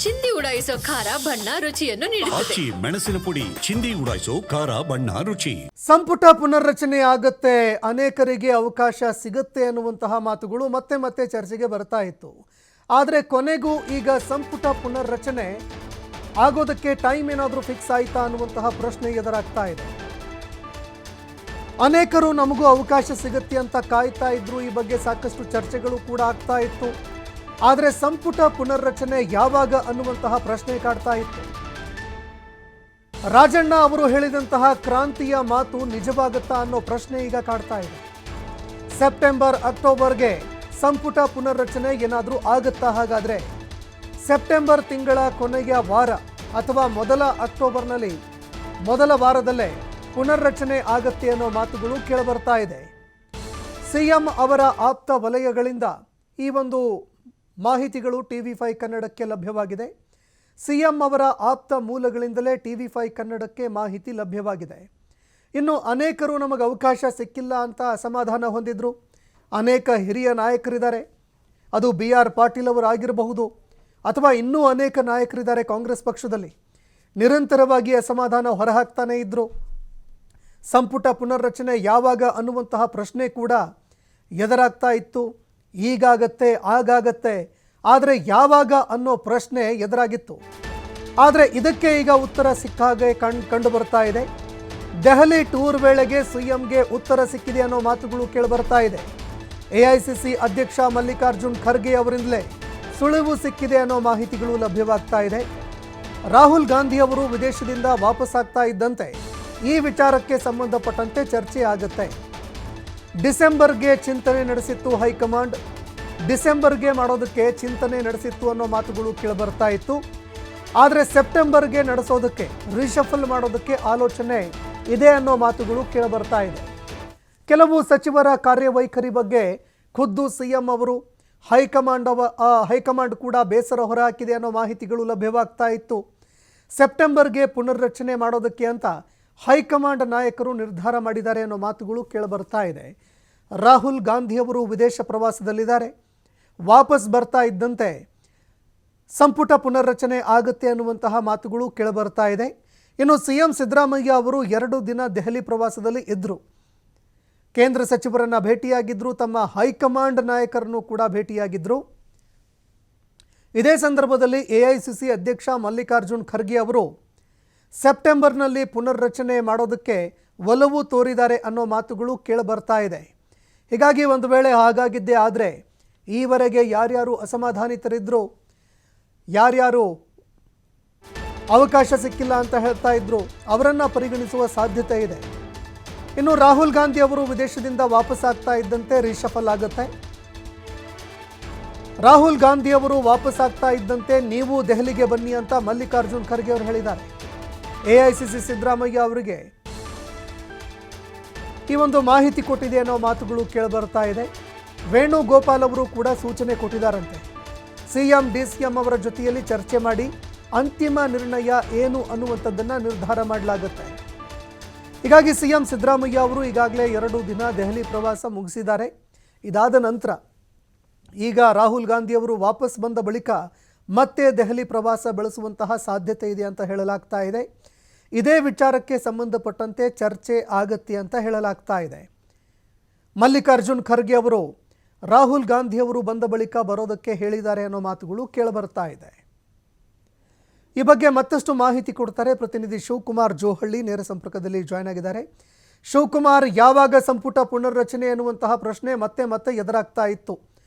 ಚಿಂದಿ ಉಡಾಯಿಸೋ ಖಾರ ಬಣ್ಣ ರುಚಿಯನ್ನು ನೀಡುತ್ತದೆ. ಆಚಿ ಮೆಣಸಿನ ಪುಡಿ ಚಿಂದಿ ಉಡಾಯಿಸೋ ಖಾರ ಬಣ್ಣ ರುಚಿ. ಸಂಪುಟ ಪುನರ್ರಚನೆ ಆಗತ್ತೆ, ಅನೇಕರಿಗೆ ಅವಕಾಶ ಸಿಗುತ್ತೆ ಅನ್ನುವಂತಹ ಮಾತುಗಳು ಮತ್ತೆ ಮತ್ತೆ ಚರ್ಚೆಗೆ ಬರ್ತಾ ಇತ್ತು. ಆದರೆ ಕೊನೆಗೂ ಈಗ ಸಂಪುಟ ಪುನರ್ರಚನೆ ಆಗೋದಕ್ಕೆ ಟೈಮ್ ಏನಾದರೂ ಫಿಕ್ಸ್ ಆಯ್ತಾ ಅನ್ನುವಂತಹ ಪ್ರಶ್ನೆ ಎದುರಾಗ್ತಾ ಇದೆ. ಅನೇಕರು ನಮಗೂ ಅವಕಾಶ ಸಿಗುತ್ತೆ ಅಂತ ಕಾಯ್ತಾ ಇದ್ರು. ಈ ಬಗ್ಗೆ ಸಾಕಷ್ಟು ಚರ್ಚೆಗಳು ಕೂಡ ಆಗ್ತಾ ಇತ್ತು. ಆದರೆ ಸಂಪುಟ ಪುನರ್ರಚನೆ ಯಾವಾಗ ಅನ್ನುವಂತಹ ಪ್ರಶ್ನೆ ಕಾಡ್ತಾ ಇತ್ತು. ರಾಜಣ್ಣ ಅವರು ಹೇಳಿದಂತಹ ಕ್ರಾಂತಿಯ ಮಾತು ನಿಜವಾಗುತ್ತಾ ಅನ್ನೋ ಪ್ರಶ್ನೆ ಈಗ ಕಾಡ್ತಾ ಇದೆ. ಸೆಪ್ಟೆಂಬರ್ ಅಕ್ಟೋಬರ್ಗೆ ಸಂಪುಟ ಪುನರ್ರಚನೆ ಏನಾದರೂ ಆಗುತ್ತಾ? ಹಾಗಾದ್ರೆ ಸೆಪ್ಟೆಂಬರ್ ತಿಂಗಳ ಕೊನೆಯ ವಾರ ಅಥವಾ ಅಕ್ಟೋಬರ್ನಲ್ಲಿ ಮೊದಲ ವಾರದಲ್ಲೇ ಪುನರ್ರಚನೆ ಆಗತ್ತೆ ಅನ್ನೋ ಮಾತುಗಳು ಕೇಳಿಬರ್ತಾ ಇದೆ. ಸಿಎಂ ಅವರ ಆಪ್ತ ವಲಯಗಳಿಂದ ಈ ಒಂದು ಮಾಹಿತಿಗಳು TV5 ಕನ್ನಡಕ್ಕೆ ಲಭ್ಯವಾಗಿದೆ. ಸಿಎಂ ಅವರ ಆಪ್ತ ಮೂಲಗಳಿಂದಲೇ TV5 ಕನ್ನಡಕ್ಕೆ ಮಾಹಿತಿ ಲಭ್ಯವಾಗಿದೆ. ಇನ್ನು ಅನೇಕರು ನಮಗೆ ಅವಕಾಶ ಸಿಕ್ಕಿಲ್ಲ ಅಂತ ಅಸಮಾಧಾನ ಹೊಂದಿದ್ರು. ಅನೇಕ ಹಿರಿಯ ನಾಯಕರಿದ್ದಾರೆ. ಅದು BR ಪಾಟೀಲ್ ಅವರಾಗಿರಬಹುದು ಅಥವಾ ಇನ್ನೂ ಅನೇಕ ನಾಯಕರಿದ್ದಾರೆ ಕಾಂಗ್ರೆಸ್ ಪಕ್ಷದಲ್ಲಿ. ನಿರಂತರವಾಗಿ ಅಸಮಾಧಾನ ಹೊರಹಾಕ್ತಾನೇ ಇದ್ದರು. ಸಂಪುಟ ಪುನರ್ರಚನೆ ಯಾವಾಗ ಅನ್ನುವಂತಹ ಪ್ರಶ್ನೆ ಕೂಡ ಎದುರಾಗ್ತಾ ಇತ್ತು. ಈಗಾಗತ್ತೆ, ಆಗಾಗತ್ತೆ, ಆದರೆ ಯಾವಾಗ ಅನ್ನೋ ಪ್ರಶ್ನೆ ಎದುರಾಗಿತ್ತು. ಆದರೆ ಇದಕ್ಕೆ ಈಗ ಉತ್ತರ ಸಿಕ್ಕ ಹಾಗೆ ಕಂಡು ಬರ್ತಾ ಇದೆ. ದೆಹಲಿ ಟೂರ್ ವೇಳೆಗೆ ಸಿಎಂಗೆ ಉತ್ತರ ಸಿಕ್ಕಿದೆ ಅನ್ನೋ ಮಾತುಗಳು ಕೇಳಿಬರ್ತಾ ಇದೆ. AICC ಅಧ್ಯಕ್ಷ ಮಲ್ಲಿಕಾರ್ಜುನ್ ಖರ್ಗೆ ಅವರಿಂದಲೇ ಸುಳಿವು ಸಿಕ್ಕಿದೆ ಅನ್ನೋ ಮಾಹಿತಿಗಳು ಲಭ್ಯವಾಗ್ತಾ ಇದೆ. ರಾಹುಲ್ ಗಾಂಧಿ ಅವರು ವಿದೇಶದಿಂದ ವಾಪಸ್ಸಾಗ್ತಾ ಇದ್ದಂತೆ ಈ ವಿಚಾರಕ್ಕೆ ಸಂಬಂಧಪಟ್ಟಂತೆ ಚರ್ಚೆ ಆಗುತ್ತೆ. ಡಿಸೆಂಬರ್ಗೆ ಚಿಂತನೆ ನಡೆಸಿತ್ತು ಹೈಕಮಾಂಡ್. ಡಿಸೆಂಬರ್ಗೆ ಮಾಡೋದಕ್ಕೆ ಚಿಂತನೆ ನಡೆಸಿತ್ತು ಅನ್ನೋ ಮಾತುಗಳು ಕೇಳಿಬರ್ತಾ ಇತ್ತು. ಆದರೆ ಸೆಪ್ಟೆಂಬರ್ಗೆ ನಡೆಸೋದಕ್ಕೆ, ರಿಶಫಲ್ ಮಾಡೋದಕ್ಕೆ ಆಲೋಚನೆ ಇದೆ ಅನ್ನೋ ಮಾತುಗಳು ಕೇಳಿಬರ್ತಾ ಇದೆ. ಕೆಲವು ಸಚಿವರ ಕಾರ್ಯವೈಖರಿ ಬಗ್ಗೆ ಖುದ್ದು ಸಿಎಂ ಅವರು ಹೈಕಮಾಂಡ್ ಕೂಡ ಬೇಸರ ಹೊರಹಾಕಿದೆ ಅನ್ನೋ ಮಾಹಿತಿಗಳು ಲಭ್ಯವಾಗ್ತಾ ಇತ್ತು. ಸೆಪ್ಟೆಂಬರ್ಗೆ ಪುನರ್ರಚನೆ ಮಾಡೋದಕ್ಕೆ ಅಂತ ಹೈಕಮಾಂಡ್ ನಾಯಕರು ನಿರ್ಧಾರ ಮಾಡಿದ್ದಾರೆ ಅನ್ನೋ ಮಾತುಗಳು ಕೇಳಿಬರ್ತಾ ಇದೆ. ರಾಹುಲ್ ಗಾಂಧಿ ಅವರು ವಿದೇಶ ಪ್ರವಾಸದಲ್ಲಿದ್ದಾರೆ. ವಾಪಸ್ ಬರ್ತಾ ಇದ್ದಂತೆ ಸಂಪುಟ ಪುನರ್ರಚನೆ ಆಗುತ್ತೆ ಅನ್ನುವಂತಹ ಮಾತುಗಳು ಕೇಳಿಬರ್ತಾ ಇದೆ. ಇನ್ನು CM ಸಿದ್ದರಾಮಯ್ಯ ಅವರು 2 ದಿನ ದೆಹಲಿ ಪ್ರವಾಸದಲ್ಲಿ ಇದ್ದರು. ಕೇಂದ್ರ ಸಚಿವರನ್ನು ಭೇಟಿಯಾಗಿದ್ದರು. ತಮ್ಮ ಹೈಕಮಾಂಡ್ ನಾಯಕರನ್ನು ಕೂಡ ಭೇಟಿಯಾಗಿದ್ದರು. ಇದೇ ಸಂದರ್ಭದಲ್ಲಿ AICC ಅಧ್ಯಕ್ಷ ಮಲ್ಲಿಕಾರ್ಜುನ್ ಖರ್ಗೆ ಅವರು ಸೆಪ್ಟೆಂಬರ್ನಲ್ಲಿ ಪುನರ್ರಚನೆ ಮಾಡೋದಕ್ಕೆ ಒಲವು ತೋರಿದ್ದಾರೆ ಅನ್ನೋ ಮಾತುಗಳು ಕೇಳಿಬರ್ತಾ ಇದೆ. ಹೀಗಾಗಿ ಒಂದು ವೇಳೆ ಹಾಗಾಗಿದ್ದೇ ಆದರೆ ಈವರೆಗೆ ಯಾರ್ಯಾರು ಅಸಮಾಧಾನಿತರಿದ್ರು, ಯಾರ್ಯಾರು ಅವಕಾಶ ಸಿಕ್ಕಿಲ್ಲ ಅಂತ ಹೇಳ್ತಾ ಇದ್ರು, ಅವರನ್ನು ಪರಿಗಣಿಸುವ ಸಾಧ್ಯತೆ ಇದೆ. ಇನ್ನು ರಾಹುಲ್ ಗಾಂಧಿ ಅವರು ವಿದೇಶದಿಂದ ವಾಪಸ್ ಆಗ್ತಾ ಇದ್ದಂತೆ ರಿಶಫಲ್ ಆಗುತ್ತೆ. ರಾಹುಲ್ ಗಾಂಧಿ ಅವರು ವಾಪಸ್ ಆಗ್ತಾ ಇದ್ದಂತೆ ನೀವು ದೆಹಲಿಗೆ ಬನ್ನಿ ಅಂತ ಮಲ್ಲಿಕಾರ್ಜುನ್ ಖರ್ಗೆ ಅವರು ಹೇಳಿದ್ದಾರೆ. AICC ಸಿದ್ದರಾಮಯ್ಯ ಅವರಿಗೆ ಈ ಒಂದು ಮಾಹಿತಿ ಕೊಟ್ಟಿದೆ ಅನ್ನೋ ಮಾತುಗಳು ಕೇಳಿಬರ್ತಾ ಇದೆ. ವೇಣುಗೋಪಾಲ್ ಅವರು ಕೂಡ ಸೂಚನೆ ಕೊಟ್ಟಿದ್ದಾರಂತೆ. CM DCM ಅವರ ಜೊತೆಯಲ್ಲಿ ಚರ್ಚೆ ಮಾಡಿ ಅಂತಿಮ ನಿರ್ಣಯ ಏನು ಅನ್ನುವಂಥದ್ದನ್ನು ನಿರ್ಧಾರ ಮಾಡಲಾಗುತ್ತೆ. ಹೀಗಾಗಿ CM ಸಿದ್ದರಾಮಯ್ಯ ಅವರು ಈಗಾಗಲೇ 2 ದಿನ ದೆಹಲಿ ಪ್ರವಾಸ ಮುಗಿಸಿದ್ದಾರೆ. ಇದಾದ ನಂತರ ಈಗ ರಾಹುಲ್ ಗಾಂಧಿ ಅವರು ವಾಪಸ್ ಬಂದ ಬಳಿಕ ಮತ್ತೆ ದೆಹಲಿ ಪ್ರವಾಸ ಬೆಳೆಸುವಂತಹ ಸಾಧ್ಯತೆ ಇದೆ ಅಂತ ಹೇಳಲಾಗ್ತಾ ಇದೆ. ಇದೇ ವಿಚಾರಕ್ಕೆ ಸಂಬಂಧಪಟ್ಟಂತೆ ಚರ್ಚೆ ಆಗತ್ತೆ ಅಂತ ಹೇಳಲಾಗ್ತಾ ಇದೆ. ಮಲ್ಲಿಕಾರ್ಜುನ್ ಖರ್ಗೆ ಅವರು ರಾಹುಲ್ ಗಾಂಧಿ ಅವರು ಬಂದ ಬಳಿಕ ಬರೋದಕ್ಕೆ ಹೇಳಿದ್ದಾರೆ ಅನ್ನೋ ಮಾತುಗಳು ಕೇಳಿಬರ್ತಾ ಇದೆ. ಈ ಬಗ್ಗೆ ಮತ್ತಷ್ಟು ಮಾಹಿತಿ ಕೊಡ್ತಾರೆ ಪ್ರತಿನಿಧಿ ಶಿವಕುಮಾರ್ ಜೋಹಳ್ಳಿ, ನೇರ ಸಂಪರ್ಕದಲ್ಲಿ ಜಾಯ್ನ್ ಆಗಿದ್ದಾರೆ. ಶಿವಕುಮಾರ್, ಯಾವಾಗ ಸಂಪುಟ ಪುನರ್ರಚನೆ ಎನ್ನುವಂತಹ ಪ್ರಶ್ನೆ ಮತ್ತೆ ಎದುರಾಗ್ತಾ ಇತ್ತು.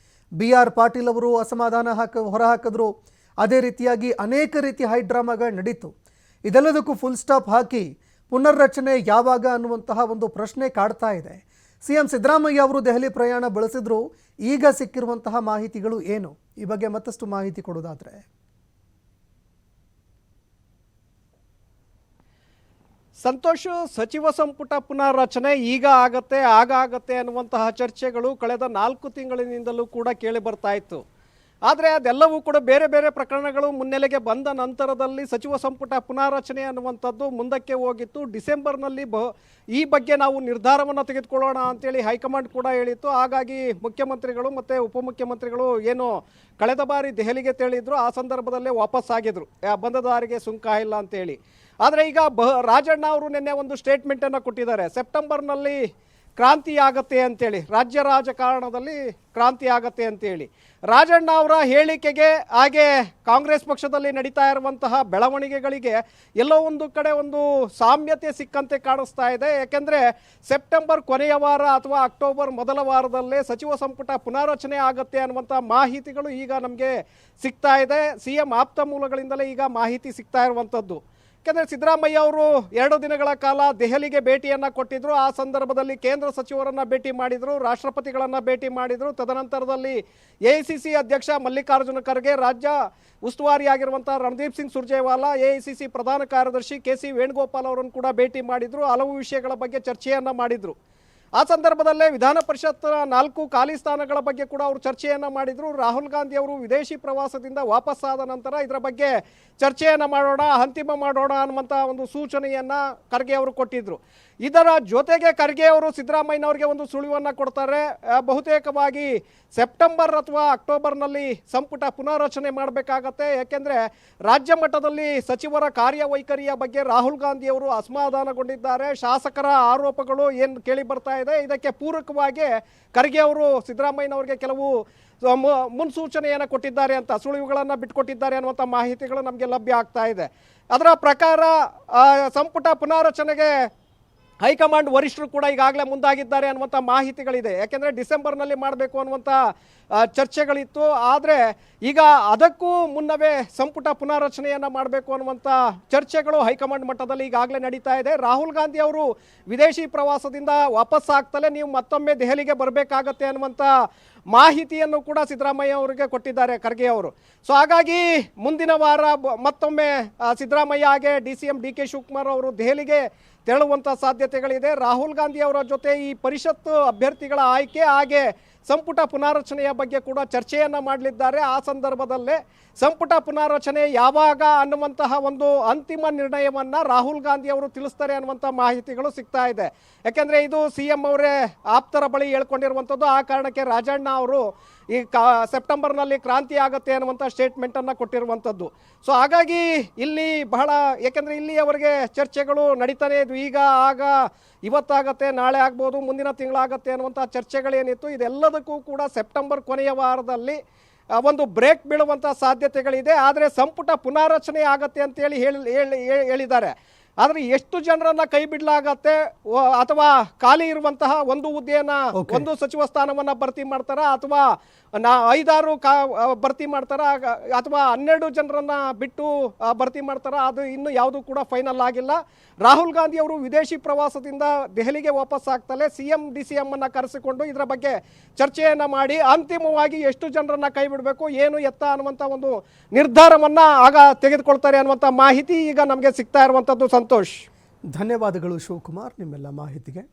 BR ಪಾಟೀಲ್ ಅವರು ಅಸಮಾಧಾನ ಹೊರಹಾಕಿದ್ರು. ಅದೇ ರೀತಿಯಾಗಿ ಅನೇಕ ರೀತಿ ಹೈಡ್ರಾಮಾಗಳು ನಡೀತು. ಇದೆಲ್ಲದಕ್ಕೂ ಫುಲ್ ಸ್ಟಾಪ್ ಹಾಕಿ ಪುನರ್ರಚನೆ ಯಾವಾಗ ಅನ್ನುವಂತಹ ಒಂದು ಪ್ರಶ್ನೆ ಕಾಡ್ತಾ ಇದೆ. CM ಸಿದ್ದರಾಮಯ್ಯ ಅವರು ದೆಹಲಿ ಪ್ರಯಾಣ ಬೆಳೆಸಿದ್ರು. ಈಗ ಸಿಕ್ಕಿರುವಂತಹ ಮಾಹಿತಿಗಳು ಏನು? ಈ ಬಗ್ಗೆ ಮತ್ತಷ್ಟು ಮಾಹಿತಿ ಕೊಡೋದಾದ್ರೆ. ಸಂತೋಷ್, ಸಚಿವ ಸಂಪುಟ ಪುನರ್ರಚನೆ ಈಗ ಆಗತ್ತೆ ಅನ್ನುವಂತಹ ಚರ್ಚೆಗಳು ಕಳೆದ 4 ತಿಂಗಳಿನಿಂದಲೂ ಕೂಡ ಕೇಳಿ ಬರ್ತಾ ಇತ್ತು. ಆದರೆ ಅದೆಲ್ಲವೂ ಕೂಡ ಬೇರೆ ಬೇರೆ ಪ್ರಕರಣಗಳು ಮುನ್ನೆಲೆಗೆ ಬಂದ ನಂತರದಲ್ಲಿ ಸಚಿವ ಸಂಪುಟ ಪುನಾರಚನೆ ಅನ್ನುವಂಥದ್ದು ಮುಂದಕ್ಕೆ ಹೋಗಿತ್ತು. ಡಿಸೆಂಬರ್ನಲ್ಲಿ ಈ ಬಗ್ಗೆ ನಾವು ನಿರ್ಧಾರವನ್ನು ತೆಗೆದುಕೊಳ್ಳೋಣ ಅಂತೇಳಿ ಹೈಕಮಾಂಡ್ ಕೂಡ ಹೇಳಿತ್ತು. ಹಾಗಾಗಿ ಮುಖ್ಯಮಂತ್ರಿಗಳು ಮತ್ತು ಉಪಮುಖ್ಯಮಂತ್ರಿಗಳು ಏನು ಕಳೆದ ಬಾರಿ ದೆಹಲಿಗೆ ತೆರಳಿದ್ರು, ಆ ಸಂದರ್ಭದಲ್ಲೇ ವಾಪಸ್ ಆಗಿದ್ರು, ಬಂದ ದಾರಿಗೆ ಸುಂಕ ಇಲ್ಲ ಅಂತೇಳಿ. ಆದರೆ ಈಗ ರಾಜಣ್ಣ ಅವರು ನಿನ್ನೆ ಒಂದು ಸ್ಟೇಟ್ಮೆಂಟನ್ನು ಕೊಟ್ಟಿದ್ದಾರೆ. ಸೆಪ್ಟೆಂಬರ್ನಲ್ಲಿ ಕ್ರಾಂತಿ ಆಗತ್ತೆ ಅಂತೇಳಿ, ರಾಜ್ಯ ರಾಜಕಾರಣದಲ್ಲಿ ಕ್ರಾಂತಿ ಆಗತ್ತೆ ಅಂತೇಳಿ. ರಾಜಣ್ಣ ಅವರ ಹೇಳಿಕೆಗೆ ಹಾಗೆ ಕಾಂಗ್ರೆಸ್ ಪಕ್ಷದಲ್ಲಿ ನಡೀತಾ ಇರುವಂತಹ ಬೆಳವಣಿಗೆಗಳಿಗೆ ಎಲ್ಲೋ ಒಂದು ಕಡೆ ಒಂದು ಸಾಮ್ಯತೆ ಸಿಕ್ಕಂತೆ ಕಾಣಿಸ್ತಾ ಇದೆ. ಯಾಕೆಂದರೆ ಸೆಪ್ಟೆಂಬರ್ ಕೊನೆಯ ವಾರ ಅಥವಾ ಅಕ್ಟೋಬರ್ ಮೊದಲ ವಾರದಲ್ಲೇ ಸಚಿವ ಸಂಪುಟ ಪುನಾರಚನೆ ಆಗತ್ತೆ ಅನ್ನುವಂಥ ಮಾಹಿತಿಗಳು ಈಗ ನಮಗೆ ಸಿಗ್ತಾ ಇದೆ. CM ಆಪ್ತ ಮೂಲಗಳಿಂದಲೇ ಈಗ ಮಾಹಿತಿ ಸಿಗ್ತಾ ಇರುವಂಥದ್ದು. ಯಾಕೆಂದರೆ ಸಿದ್ದರಾಮಯ್ಯ ಅವರು 2 ದಿನಗಳ ಕಾಲ ದೆಹಲಿಗೆ ಭೇಟಿಯನ್ನು ಕೊಟ್ಟಿದ್ದರು. ಆ ಸಂದರ್ಭದಲ್ಲಿ ಕೇಂದ್ರ ಸಚಿವರನ್ನು ಭೇಟಿ ಮಾಡಿದರು, ರಾಷ್ಟ್ರಪತಿಗಳನ್ನು ಭೇಟಿ ಮಾಡಿದರು. ತದನಂತರದಲ್ಲಿ AICC ಅಧ್ಯಕ್ಷ ಮಲ್ಲಿಕಾರ್ಜುನ ಖರ್ಗೆ, ರಾಜ್ಯ ಉಸ್ತುವಾರಿಯಾಗಿರುವಂಥ ರಣದೀಪ್ ಸಿಂಗ್ ಸುರ್ಜೇವಾಲಾ, AICC ಪ್ರಧಾನ ಕಾರ್ಯದರ್ಶಿ KC ವೇಣುಗೋಪಾಲ್ ಅವರನ್ನು ಕೂಡ ಭೇಟಿ ಮಾಡಿದರು. ಹಲವು ವಿಷಯಗಳ ಬಗ್ಗೆ ಚರ್ಚೆಯನ್ನು ಮಾಡಿದರು. ಆ ಸಂದರ್ಭದಲ್ಲೇ ವಿಧಾನ ಪರಿಷತ್ನ 4 ಖಾಲಿ ಸ್ಥಾನಗಳ ಬಗ್ಗೆ ಕೂಡ ಅವರು ಚರ್ಚೆಯನ್ನು ಮಾಡಿದರು. ರಾಹುಲ್ ಗಾಂಧಿ ಅವರು ವಿದೇಶಿ ಪ್ರವಾಸದಿಂದ ವಾಪಸ್ಸಾದ ನಂತರ ಇದರ ಬಗ್ಗೆ ಚರ್ಚೆಯನ್ನು ಮಾಡೋಣ, ಅಂತಿಮ ಮಾಡೋಣ ಅನ್ನುವಂಥ ಒಂದು ಸೂಚನೆಯನ್ನು ಖರ್ಗೆ ಅವರು ಕೊಟ್ಟಿದ್ದರು. ಇದರ ಜೊತೆಗೆ ಖರ್ಗೆ ಅವರು ಸಿದ್ದರಾಮಯ್ಯನವರಿಗೆ ಒಂದು ಸುಳಿವನ್ನು ಕೊಡ್ತಾರೆ. ಬಹುತೇಕವಾಗಿ ಸೆಪ್ಟೆಂಬರ್ ಅಥವಾ ಅಕ್ಟೋಬರ್ನಲ್ಲಿ ಸಂಪುಟ ಪುನಾರಚನೆ ಮಾಡಬೇಕಾಗತ್ತೆ. ಯಾಕೆಂದರೆ ರಾಜ್ಯ ಮಟ್ಟದಲ್ಲಿ ಸಚಿವರ ಕಾರ್ಯವೈಖರಿಯ ಬಗ್ಗೆ ರಾಹುಲ್ ಗಾಂಧಿ ಅವರು ಅಸಮಾಧಾನಗೊಂಡಿದ್ದಾರೆ. ಶಾಸಕರ ಆರೋಪಗಳು ಏನು ಕೇಳಿ ಬರ್ತಾ ಇದೆ, ಇದಕ್ಕೆ ಪೂರಕವಾಗಿ ಖರ್ಗೆ ಅವರು ಸಿದ್ದರಾಮಯ್ಯನವರಿಗೆ ಕೆಲವು ಮುನ್ಸೂಚನೆಯನ್ನು ಕೊಟ್ಟಿದ್ದಾರೆ ಅಂತ, ಸುಳಿವುಗಳನ್ನು ಬಿಟ್ಟುಕೊಟ್ಟಿದ್ದಾರೆ ಅನ್ನುವಂಥ ಮಾಹಿತಿಗಳು ನಮಗೆ ಲಭ್ಯ ಆಗ್ತಾ ಇದೆ. ಅದರ ಪ್ರಕಾರ ಸಂಪುಟ ಪುನಾರಚನೆಗೆ ಹೈಕಮಾಂಡ್ ವರಿಷ್ಠರು ಕೂಡ ಈಗಾಗಲೇ ಮುಂದಾಗಿದ್ದಾರೆ ಅನ್ನುವಂಥ ಮಾಹಿತಿಗಳಿದೆ. ಯಾಕೆಂದರೆ ಡಿಸೆಂಬರ್ನಲ್ಲಿ ಮಾಡಬೇಕು ಅನ್ನುವಂಥ ಚರ್ಚೆಗಳಿತ್ತು. ಆದರೆ ಈಗ ಅದಕ್ಕೂ ಮುನ್ನವೇ ಸಂಪುಟ ಪುನಾರಚನೆಯನ್ನು ಮಾಡಬೇಕು ಅನ್ನುವಂಥ ಚರ್ಚೆಗಳು ಹೈಕಮಾಂಡ್ ಮಟ್ಟದಲ್ಲಿ ಈಗಾಗಲೇ ನಡೀತಾ ಇದೆ. ರಾಹುಲ್ ಗಾಂಧಿ ಅವರು ವಿದೇಶಿ ಪ್ರವಾಸದಿಂದ ವಾಪಸ್ ಆಗ್ತಲೇ ನೀವು ಮತ್ತೊಮ್ಮೆ ದೆಹಲಿಗೆ ಬರಬೇಕಾಗತ್ತೆ ಅನ್ನುವಂಥ ಮಾಹಿತಿಯನ್ನು ಕೂಡ ಸಿದ್ದರಾಮಯ್ಯ ಅವರಿಗೆ ಕೊಟ್ಟಿದ್ದಾರೆ ಖರ್ಗೆ ಅವರು. ಸೊ ಹಾಗಾಗಿ ಮುಂದಿನ ವಾರ ಮತ್ತೊಮ್ಮೆ ಸಿದ್ದರಾಮಯ್ಯ ಹಾಗೆ DCM DK ಶಿವಕುಮಾರ್ ಅವರು ದೆಹಲಿಗೆ ತೆರಳುವಂಥ ಸಾಧ್ಯತೆಗಳಿದೆ. ರಾಹುಲ್ ಗಾಂಧಿ ಅವರ ಜೊತೆ ಈ ಪರಿಷತ್ತು ಅಭ್ಯರ್ಥಿಗಳ ಆಯ್ಕೆ ಹಾಗೆ ಸಂಪುಟ ಪುನಾರಚನೆಯ ಬಗ್ಗೆ ಕೂಡ ಚರ್ಚೆಯನ್ನು ಮಾಡಲಿದ್ದಾರೆ. ಆ ಸಂದರ್ಭದಲ್ಲೇ ಸಂಪುಟ ಪುನಾರಚನೆ ಯಾವಾಗ ಅನ್ನುವಂತಹ ಒಂದು ಅಂತಿಮ ನಿರ್ಣಯವನ್ನು ರಾಹುಲ್ ಗಾಂಧಿ ಅವರು ತಿಳಿಸ್ತಾರೆ ಅನ್ನುವಂಥ ಮಾಹಿತಿಗಳು ಸಿಗ್ತಾ ಇದೆ. ಯಾಕೆಂದರೆ ಇದು CM ಅವರೇ ಆಪ್ತರ ಬಳಿ ಹೇಳ್ಕೊಂಡಿರುವಂಥದ್ದು. ಆ ಕಾರಣಕ್ಕೆ ರಾಜಣ್ಣ ಅವರು ಈ ಸೆಪ್ಟೆಂಬರ್ನಲ್ಲಿ ಕ್ರಾಂತಿ ಆಗುತ್ತೆ ಅನ್ನುವಂಥ ಸ್ಟೇಟ್ಮೆಂಟನ್ನು ಕೊಟ್ಟಿರುವಂಥದ್ದು. ಸೊ ಹಾಗಾಗಿ ಇಲ್ಲಿ ಬಹಳ, ಯಾಕೆಂದರೆ ಇಲ್ಲಿ ಅವರಿಗೆ ಚರ್ಚೆಗಳು ನಡೀತಾನೆ ಇದ್ವು. ಈಗ ಆಗ ಇವತ್ತಾಗತ್ತೆ, ನಾಳೆ ಆಗ್ಬೋದು, ಮುಂದಿನ ತಿಂಗಳಾಗತ್ತೆ ಅನ್ನುವಂಥ ಚರ್ಚೆಗಳೇನಿತ್ತು, ಇದೆಲ್ಲದಕ್ಕೂ ಕೂಡ ಸೆಪ್ಟೆಂಬರ್ ಕೊನೆಯ ವಾರದಲ್ಲಿ ಒಂದು ಬ್ರೇಕ್ ಬೀಳುವಂಥ ಸಾಧ್ಯತೆಗಳಿದೆ. ಆದರೆ ಸಂಪುಟ ಪುನಾರಚನೆ ಆಗತ್ತೆ ಅಂತೇಳಿ ಹೇಳಿದ್ದಾರೆ. ಆದರೆ ಎಷ್ಟು ಜನರನ್ನ ಕೈ ಬಿಡಲಾಗತ್ತೆ ಅಥವಾ ಖಾಲಿ ಇರುವಂತಹ ಒಂದು ಹುದ್ದೆಯನ್ನು, ಒಂದು ಸಚಿವ ಸ್ಥಾನವನ್ನು ಭರ್ತಿ ಮಾಡ್ತಾರ ಅಥವಾ 5-6 ಭರ್ತಿ ಮಾಡ್ತಾರ ಅಥವಾ 12 ಜನರನ್ನ ಬಿಟ್ಟು ಭರ್ತಿ ಮಾಡ್ತಾರ, ಅದು ಇನ್ನೂ ಯಾವುದು ಕೂಡ ಫೈನಲ್ ಆಗಿಲ್ಲ. ರಾಹುಲ್ ಗಾಂಧಿ ಅವರು ವಿದೇಶಿ ಪ್ರವಾಸದಿಂದ ದೆಹಲಿಗೆ ವಾಪಸ್ ಆಗ್ತಲೇ CM DCM ಅನ್ನು ಕರೆಸಿಕೊಂಡು ಇದರ ಬಗ್ಗೆ ಚರ್ಚೆಯನ್ನು ಮಾಡಿ ಅಂತಿಮವಾಗಿ ಎಷ್ಟು ಜನರನ್ನ ಕೈ ಬಿಡಬೇಕು, ಏನು ಎತ್ತ ಅನ್ನುವಂಥ ಒಂದು ನಿರ್ಧಾರವನ್ನು ಆಗ ತೆಗೆದುಕೊಳ್ತಾರೆ ಅನ್ನುವಂಥ ಮಾಹಿತಿ ಈಗ ನಮಗೆ ಸಿಗ್ತಾ ಇರುವಂಥದ್ದು. ಸಂತೋಷ್, ಧನ್ಯವಾದಗಳು ಶಿವಕುಮಾರ್ ನಿಮ್ಮೆಲ್ಲ ಮಾಹಿತಿಗೆ.